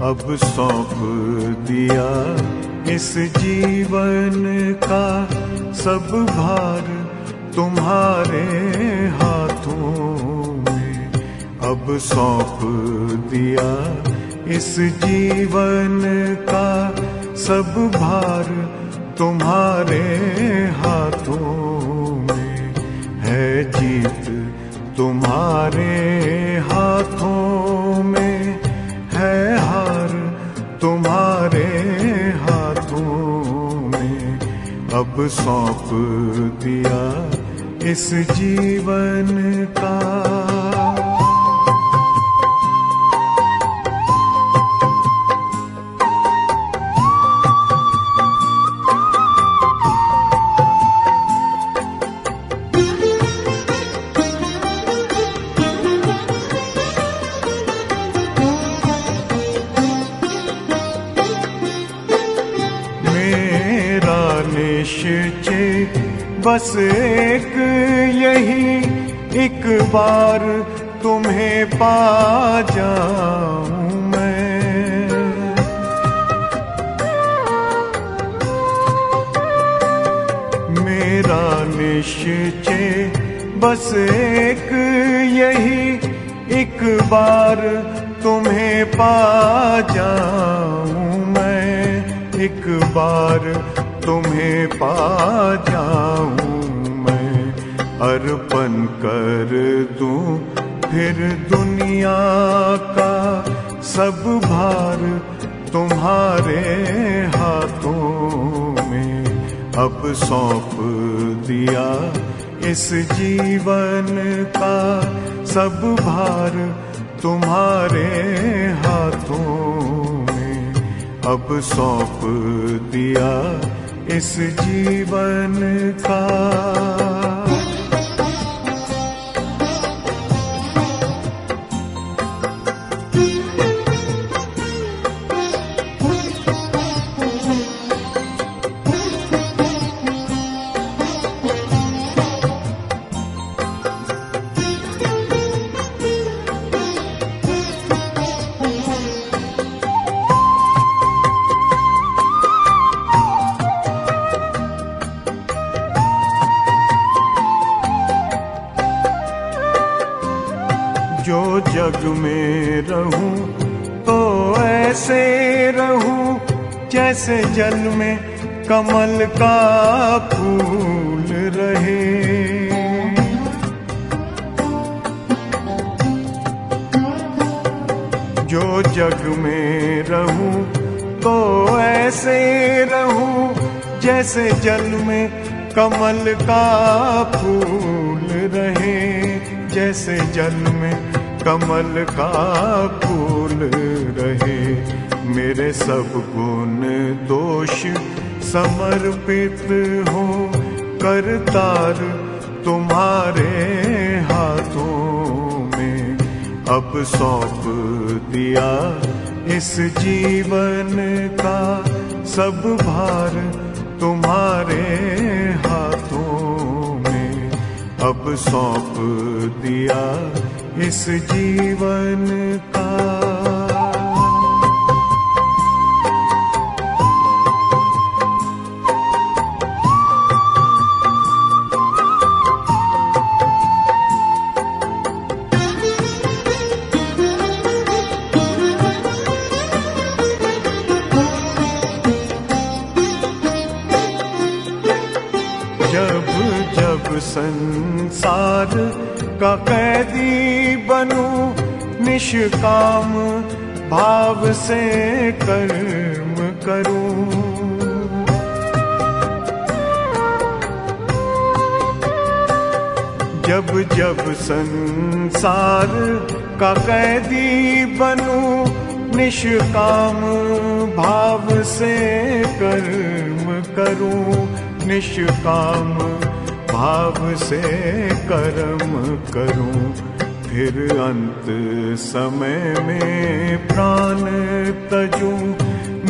अब सौंप दिया इस जीवन का सब भार तुम्हारे हाथों में। अब सौंप दिया इस जीवन का सब भार तुम्हारे हाथों में। है जीत तुम्हारे हाथों में, है हार तुम्हारे हाथों में। अब सौंप दिया इस जीवन का। निश्चय बस एक यही, एक बार तुम्हें पा जाऊं मैं। मेरा निश्चय बस एक यही, एक बार तुम्हें पा जाऊं मैं। एक बार तुम्हें पा जाऊं मैं। अर्पण कर दूं फिर दुनिया का सब भार तुम्हारे हाथों में। अब सौंप दिया इस जीवन का सब भार तुम्हारे हाथों में। अब सौंप दिया इस जीवन का। जो जग में रहूं तो ऐसे रहूं जैसे जल में कमल का फूल रहे। जो जग में रहूं तो ऐसे रहूं जैसे जल में कमल का फूल रहे। जैसे जल में कमल का फूल रहे। मेरे सब गुण दोष समर्पित हो करतार तुम्हारे हाथों में। अब सौंप दिया इस जीवन का सब भार तुम्हारे हाथों में। अब सौंप दिया इस जीवन का। जब जब संसार का कैदी बनूं निष्काम भाव से कर्म करूं। जब जब संसार का कैदी बनूं निष्काम भाव से कर्म करूं। निष्काम भाव से कर्म करूं। फिर अंत समय में प्राण तजूं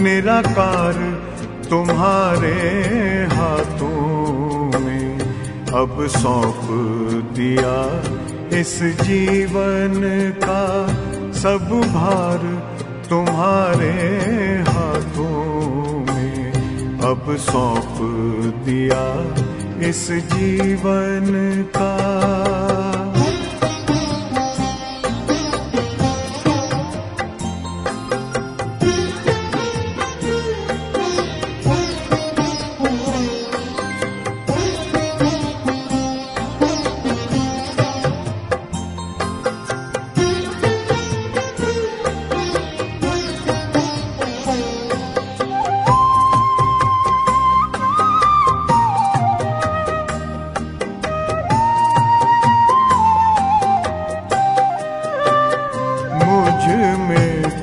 निराकार तुम्हारे हाथों में। अब सौंप दिया इस जीवन का सब भार तुम्हारे हाथों में अब सौंप दिया इस जीवन का।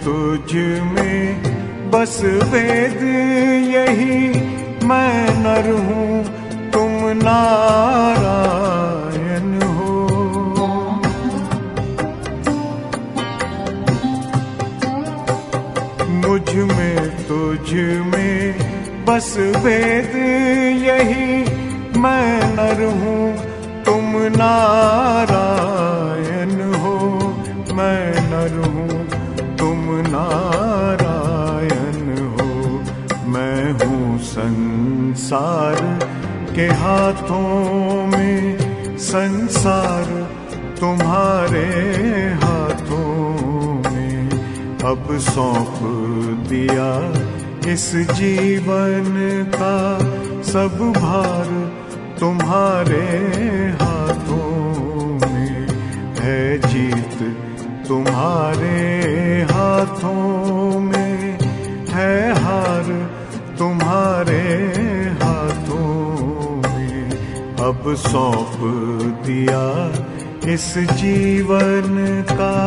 तुझ में बस वेद यही, मैं नर हूँ तुम नारायण हो। मुझ में तुझ में बस वेद यही, मैं नर हूँ तुम नारायण हो। मैं नर हूँ तुम नारायण हो। मैं हूँ संसार के हाथों में, संसार तुम्हारे हाथों में अब सौंप दिया इस जीवन का। सब भार तुम्हारे हाथों में है, जीत तुम्हारे हाथों में है, हार तुम्हारे हाथों में अब सौंप दिया इस जीवन का।